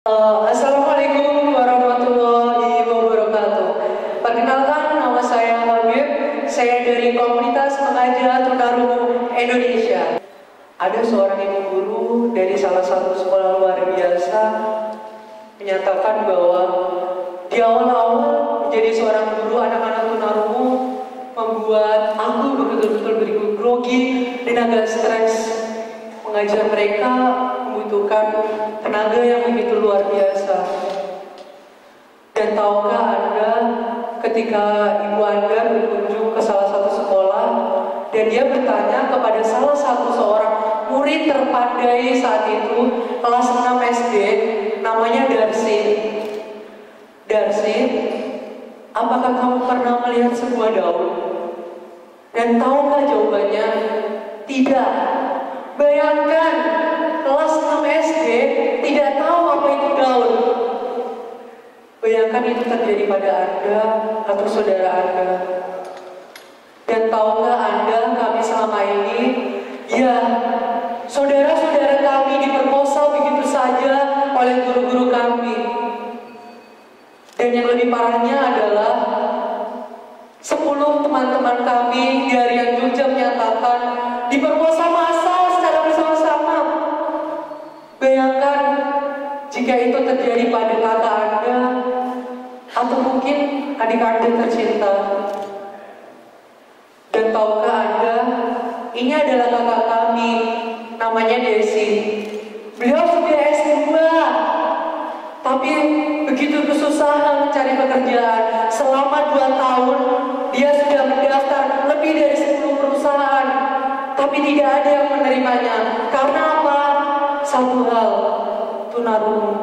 Assalamualaikum warahmatullahi wabarakatuh. Perkenalkan, nama saya Habib. Saya dari komunitas pengajar tunarungu Indonesia. Ada seorang ibu guru dari salah satu sekolah luar biasa menyatakan bahwa di awal-awal menjadi seorang guru anak-anak tunarungu membuat aku betul-betul grogi dan agak stres. Mengajar mereka membutuhkan tenaga yang begitu luar biasa. Dan tahukah Anda, ketika ibu Anda berkunjung ke salah satu sekolah dan dia bertanya kepada salah satu seorang murid terpandai saat itu, kelas 6 SD, namanya Darcy. Darcy, apakah kamu pernah melihat sebuah daun? Dan tahukah jawabannya? Tidak. Bayangkan, kelas 6 SD tidak tahu apa itu daun. Bayangkan itu terjadi pada Anda atau saudara Anda. Dan tahukah Anda, kami selama ini, ya, saudara-saudara kami diperkosa begitu saja oleh guru-guru kami. Dan yang lebih parahnya adalah 10 teman-teman kami di Harian Jogja menyatakan diperkosa massal secara bersama-sama. Bayangkan jika itu terjadi pada kakak Anda atau mungkin adik Anda tercinta. Dan tahukah Anda, ini adalah kakak kami, namanya Desi. Beliau sudah S2, tapi begitu kesusahan mencari pekerjaan. Selama 2 tahun, dia sudah mendaftar lebih dari 10 perusahaan, tapi tidak ada yang menerimanya. Karena apa? Satu hal, tunarungu.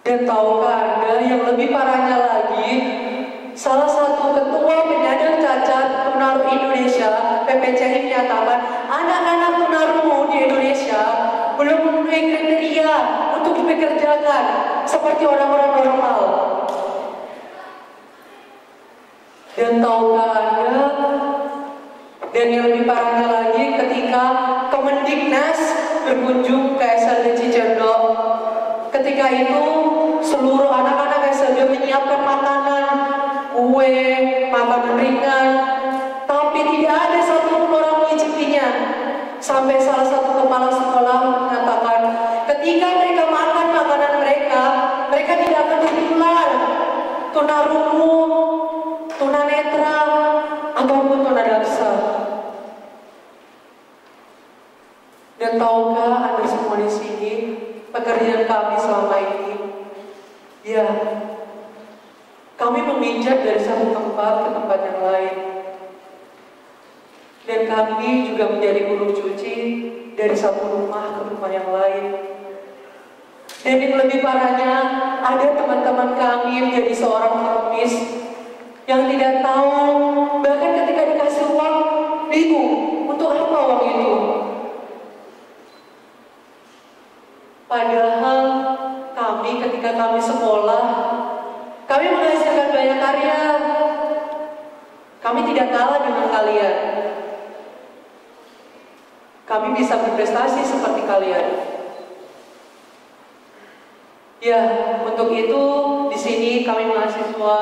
Dan tahukah Anda yang lebih parahnya lagi, salah satu ketua penyandang cacat tunarungu Indonesia, PPCI, menyatakan anak-anak tunarungu di Indonesia belum memenuhi kriteria untuk dipekerjakan seperti orang-orang normal. Dan tahukah Anda, dan yang lebih parahnya lagi, ketika Kemendiknas berkunjung ke SLD Cicendo, ketika itu seluruh anak-anak SLD menyiapkan makanan, kue, makanan ringan, tapi tidak ada satupun orang mencicipinya. Sampai salah satu kepala sekolah mengatakan, ketika mereka makan makanan mereka, mereka tidak akan tertular tunarungu, tunanetra, ataupun tunadaksa. Dan tahukah Anda semua di sini, pekerjaan kami selama ini, ya, kami memijat dari satu tempat ke tempat yang lain. Dan kami juga menjadi guru cuci dari satu rumah ke rumah yang lain. Dan yang lebih parahnya, ada teman-teman kami menjadi seorang pengemis yang tidak tahu, bahkan ketika dikasih uang, bingung untuk apa uang itu. Padahal kami ketika kami sekolah, kami menghasilkan banyak karya. Kami tidak kalah dengan kalian. Kami bisa berprestasi seperti kalian. Ya, untuk itu di sini kami mahasiswa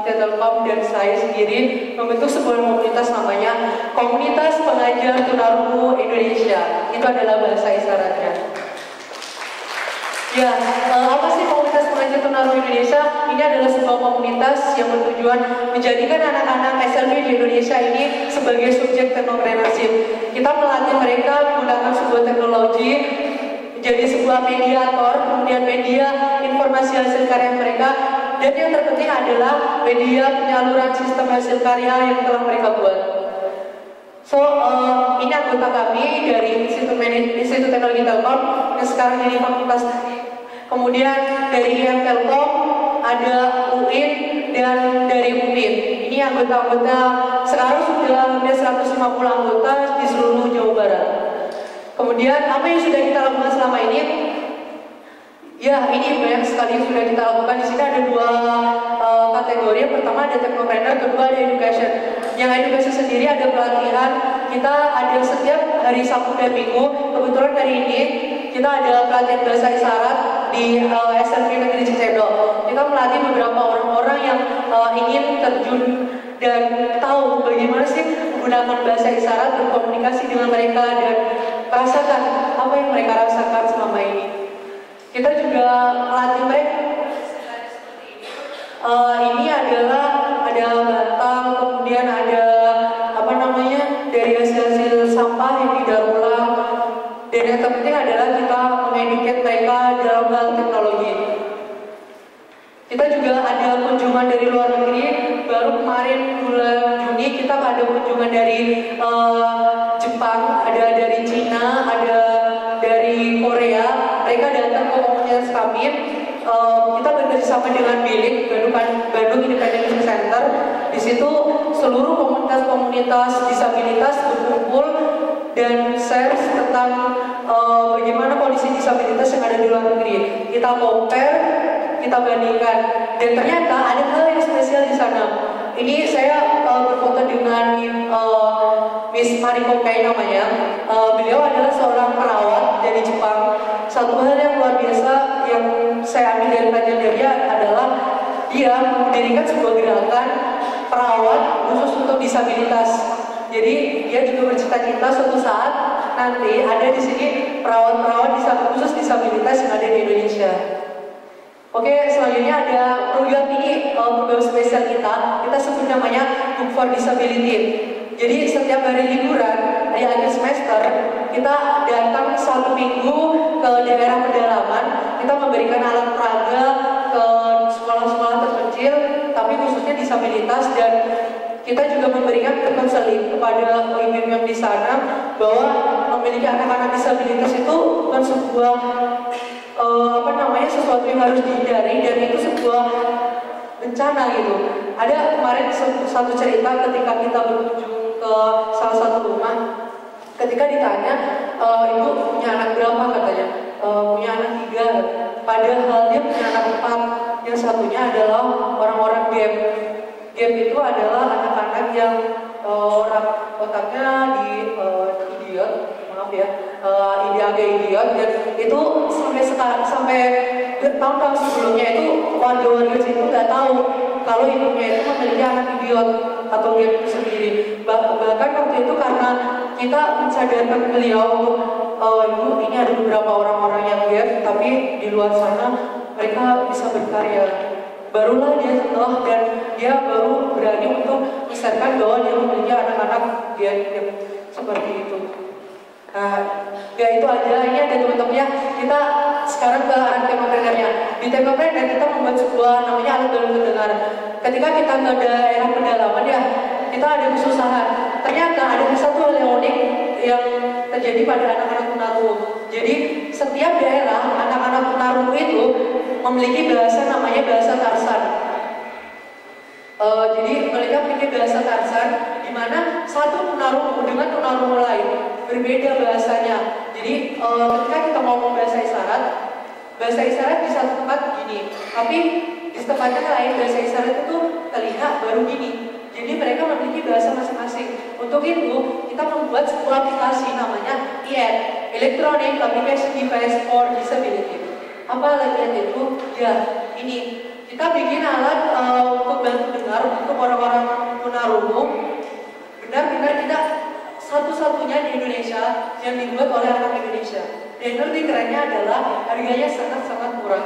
IT Telkom dan saya sendiri membentuk sebuah komunitas namanya Komunitas Pengajar Tunarungu Indonesia. Itu adalah bahasa isyaratnya. Ya, apa sih Komunitas Pengajar Tunarungu Indonesia? Ini adalah sebuah komunitas yang bertujuan menjadikan anak-anak SLB di Indonesia ini sebagai subjek technopreneurship. Kita melatih mereka menggunakan sebuah teknologi menjadi sebuah mediator, kemudian media informasi hasil karya mereka, dan yang terpenting adalah media penyaluran sistem hasil karya yang telah mereka buat. So, ini anggota kami dari Institut Teknologi Telkom yang sekarang jadi fakultas. Kemudian dari IM Telkom ada UIN dan dari UPIN. Ini anggota-anggota sekarang sudah hampir 150 anggota di seluruh Jawa Barat. Kemudian apa yang sudah kita lakukan selama ini? Ya, ini banyak sekali yang sudah kita lakukan. Di sini ada 2 kategori. Yang pertama ada technopreneur, kedua ada education. Yang education sendiri ada pelatihan kita ada setiap hari Sabtu dan Minggu. Kebetulan hari ini kita ada pelatihan bahasa isyarat di SMP Negeri Cicendo. Kita melatih beberapa orang-orang yang ingin terjun dan tahu bagaimana sih menggunakan bahasa isyarat, berkomunikasi dengan mereka dan merasakan apa yang mereka rasakan selama ini. Kita juga melatih mereka. Ini adalah ada bantal, kemudian ada dari hasil sampah yang didaur ulang, dan yang terpenting adalah kita mengeduket mereka dalam hal teknologi. Kita juga ada kunjungan dari luar negeri. Baru kemarin bulan Juni kita ada kunjungan dari Jepang, ada dari Cina, ada dari Korea. Mereka datang ke komunitas kami. Kita bekerjasama dengan BILID, Bandung Independent Center. Di situ seluruh komunitas disabilitas berkumpul dan share tentang bagaimana kondisi disabilitas yang ada di luar negeri. Kita compare, kita bandingkan, dan ternyata ada hal yang spesial di sana. Ini saya berfoto dengan Miss Mariko Kai namanya. Beliau adalah seorang perawat dari Jepang. Satu hal yang luar biasa yang saya ambil dari pelajaran dia adalah dia mendirikan sebuah gerakan perawat khusus untuk disabilitas. Jadi dia juga bercita-cita suatu saat nanti ada di sini perawat-perawat khusus disabilitas yang ada di Indonesia. Oke, selanjutnya ada program ini, program spesial kita sebut namanya Book for Disability. Jadi setiap hari liburan di akhir semester kita datang 1 minggu ke daerah pedalaman. Kita memberikan alat peraga ke sekolah-sekolah terpencil, tapi khususnya disabilitas, dan kita juga memberikan konseling kepada ibu-ibu yang di sana bahwa memiliki anak-anak disabilitas itu bukan sebuah sesuatu yang harus dihindari, dan itu sebuah bencana gitu. Ada kemarin satu cerita ketika kita berkunjung ke salah satu rumah, ketika ditanya ibu punya anak berapa, katanya punya anak 3, padahal dia punya anak 4. Yang satunya adalah orang-orang gap. Gap itu adalah anak-anak yang orang otaknya idiot, maaf ya, agak idiot, dan itu sampai tahun-tahun sebelumnya itu warga-warga situ nggak tahu kalau ibunya itu memiliki anak idiot atau gap itu sendiri. Bahkan waktu itu karena kita mensadarkan beliau, ibu ini ada beberapa orang-orang yang gap, tapi di luar sana mereka bisa berkarya. Barulah dia setelah dan dia baru berani untuk menyesuaikan bahwa dia memiliki anak-anak dia seperti itu. Nah, ya itu aja. Ini ada teman-temannya. Kita sekarang ke arah tema pendengarnya. Di tema pendengar kita membuat sebuah namanya alat bantu pendengar. Ketika kita ke daerah pedalaman ya, kita ada kesusahan. Ternyata ada satu hal yang unik yang terjadi pada anak-anak tunarungu. Jadi setiap daerah anak-anak tunarungu itu memiliki bahasa namanya bahasa Tarsan. Jadi mereka memiliki bahasa Tarsan, di mana satu tunarungu dengan tunarungu lain berbeda bahasanya. Jadi ketika kita ngomong bahasa isyarat di satu tempat gini, tapi di tempat yang lain bahasa isyarat itu terlihat baru gini. Jadi mereka memiliki bahasa masing-masing. Untuk itu kita membuat sebuah aplikasi namanya EAD, Electronic Application Device for Disability. Apa alat itu? Ya, ini kita bikin alat untuk bantu dengar untuk orang-orang tunarungu. Benar-benar kita satu-satunya di Indonesia yang dibuat oleh anak Indonesia. Dan lebih kerennya adalah harganya sangat-sangat murah.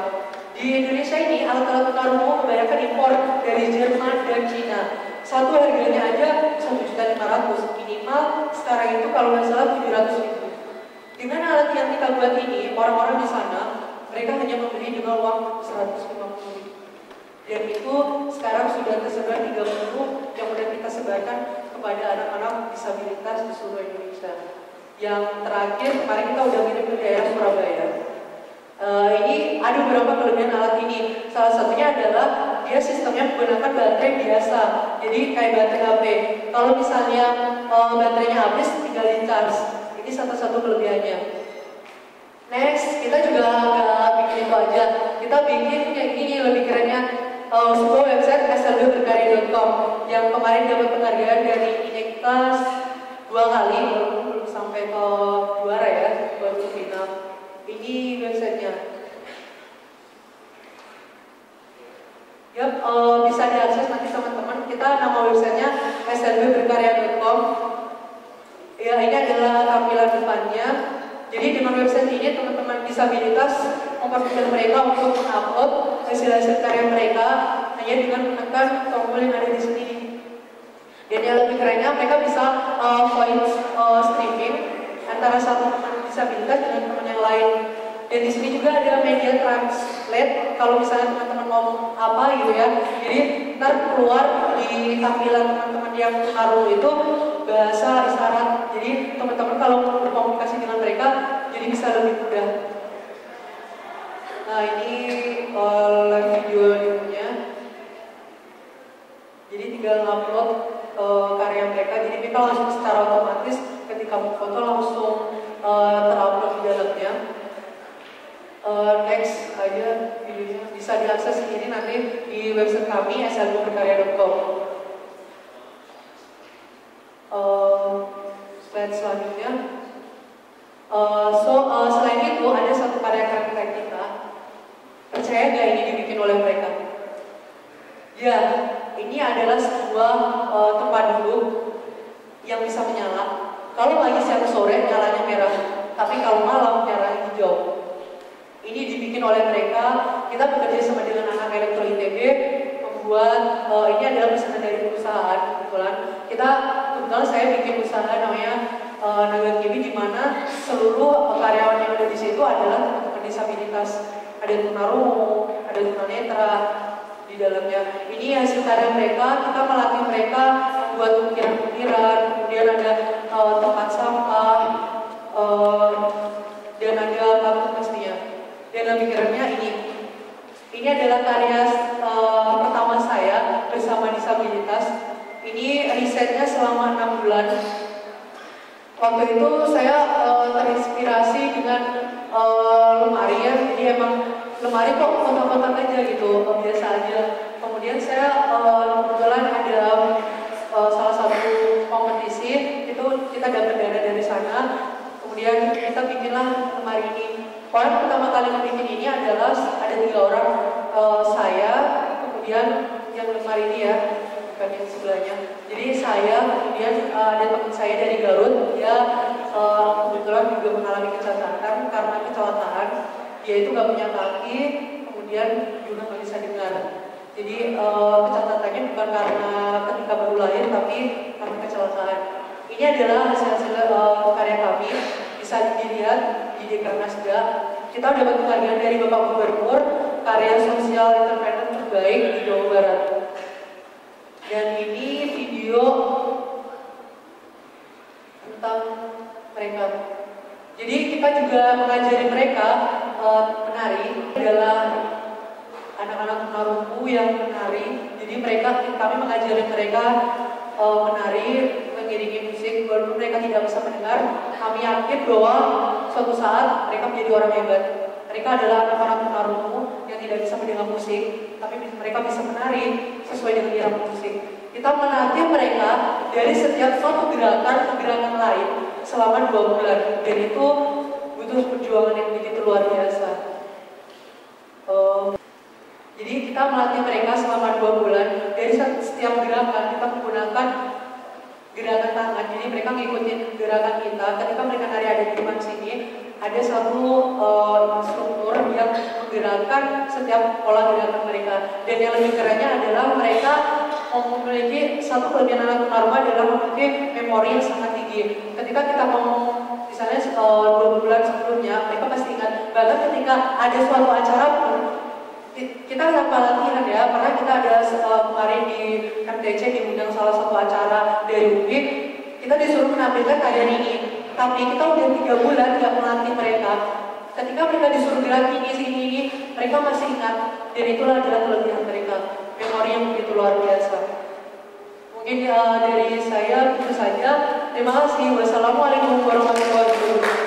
Di Indonesia ini alat-alat tunarungu kebanyakan impor dari Jerman dan Cina. Satu harganya aja 1.500.000 minimal. Sekarang itu kalau nggak salah 700.000. Dengan alat yang kita buat ini, orang-orang di sana mereka hanya membeli dengan uang 150.000. Dan itu sekarang sudah tersebar 30 yang sudah kita sebarkan kepada anak-anak disabilitas di seluruh Indonesia. Yang terakhir kemarin kita udah ngirim ke daerah Surabaya. Ini ada beberapa kelebihan alat ini. Salah satunya adalah dia sistemnya menggunakan baterai biasa. Jadi kayak baterai HP. Kalau misalnya baterainya habis, tinggal di charge. Ini satu-satu kelebihannya. Next, kita juga nggak bikin itu aja. Kita bikin yang ini lebih kerennya. Sebuah website slbberkarya.com yang kemarin dapat penghargaan dari Inektas 2019 2 kali, belum sampai ke juara ya, baru ke final. Ini websitenya. Yap, bisa diakses nanti teman-teman. Kita nama websitenya slbberkarya.com. Ya, ini adalah tampilan depannya. Jadi dengan website ini teman-teman disabilitas mempermudah mereka untuk mengupload hasil-hasil karya mereka hanya dengan menekan tombol yang ada di sini. Dan yang lebih kerennya mereka bisa voice streaming antara satu teman disabilitas dengan teman yang lain. Dan di sini juga ada media translate kalau misalnya teman-teman ngomong apa gitu ya. Jadi ntar keluar di tampilan teman-teman yang tunarungu itu bahasa isyarat. Jadi teman-teman kalau berkomunikasi dengan mereka jadi bisa lebih mudah. Nah ini live videonya. Jadi tinggal upload karya mereka. Jadi mereka langsung secara otomatis ketika mau foto langsung terupload di dalamnya. Next aja videonya bisa diakses ini nanti di website kami slbberkarya.com. Slide selanjutnya. Selain itu ada satu karya keren kita. Percaya nggak ini dibikin oleh mereka? Ya, ini adalah sebuah tempat duduk yang bisa menyala. Kalau lagi siang sore nyalanya merah, tapi kalau malam nyalanya hijau. Ini dibikin oleh mereka. Kita bekerja sama dengan anak Elektro ITB membuat ini adalah pesanan dari perusahaan. Kebetulan saya bikin usaha namanya Naga Kiwi, di mana seluruh karyawan yang ada di situ adalah teman-teman disabilitas. Ada tunarungu, ada tunanetra di dalamnya. Ini hasil karya mereka. Kita melatih mereka membuat ukiran-ukiran, kemudian ada tempat sampah, dan ada kartu pastinya. Dan lebih kerennya ini adalah karya pertama saya bersama disabilitas. Ini risetnya selama 6 bulan. Waktu itu saya terinspirasi dengan lemari ya. Jadi emang lemari kok kotak-kotak aja gitu, biasa aja. Kemudian saya kebetulan ada salah satu kompetisi, itu kita dapat dana dari sana. Kemudian kita bikinlah lemari ini. Orang pertama kali bikin ini adalah ada 3 orang, saya, kemudian yang lemari ini ya, bukan yang sebelahnya. Jadi saya, kemudian ada teman saya dari Garut, dia kebetulan juga mengalami kecacatan karena kecelakaan. Dia itu nggak punya kaki, kemudian juga nggak bisa dengar. Jadi kecacatan bukan karena ketika baru lahir, tapi karena kecelakaan. Ini adalah hasil-hasil karya kami, bisa dilihat di Dekranasda. Kita dapat penghargaan dari Bapak Gubernur karya sosial entrepreneur terbaik di Jawa Barat. Dan ini video tentang mereka. Jadi kita juga mengajari mereka menari, adalah anak-anak tunarungu yang menari. Jadi kami mengajari mereka menari, mengiringi musik, walaupun mereka tidak bisa mendengar. Kami yakin bahwa suatu saat mereka menjadi orang hebat. Mereka adalah anak-anak tunarungu yang tidak bisa mendengar musik, tapi mereka bisa menari sesuai dengan irama musik. Kita melatih mereka dari setiap suatu gerakan ke gerakan lain selama 2 bulan, dan itu butuh perjuangan yang begitu luar biasa. Jadi kita melatih mereka selama 2 bulan. Dari setiap gerakan kita menggunakan gerakan tangan. Jadi mereka ngikutin gerakan kita. Ketika mereka nari ada di depan sini, ada satu struktur yang menggerakkan setiap pola gerakan mereka. Dan yang lebih kerennya adalah mereka memiliki satu kelebihan anak tunarungu adalah memiliki memori yang sangat tinggi. Ketika kita ngomong misalnya 2 bulan sebelumnya, mereka pasti ingat. Bahkan ketika ada suatu acara pun, kita tanpa latihan ya, karena kita ada kemarin di MTC diundang salah satu acara dari UPI, kita disuruh menampilkan tarian ini. Tapi kita udah 3 bulan nggak melatih mereka. Ketika mereka disuruh gerak ini, mereka masih ingat. Dan itulah adalah kelebihan mereka, memori yang begitu luar biasa. Mungkin dari saya itu saja. Terima kasih. Wassalamualaikum warahmatullahi wabarakatuh.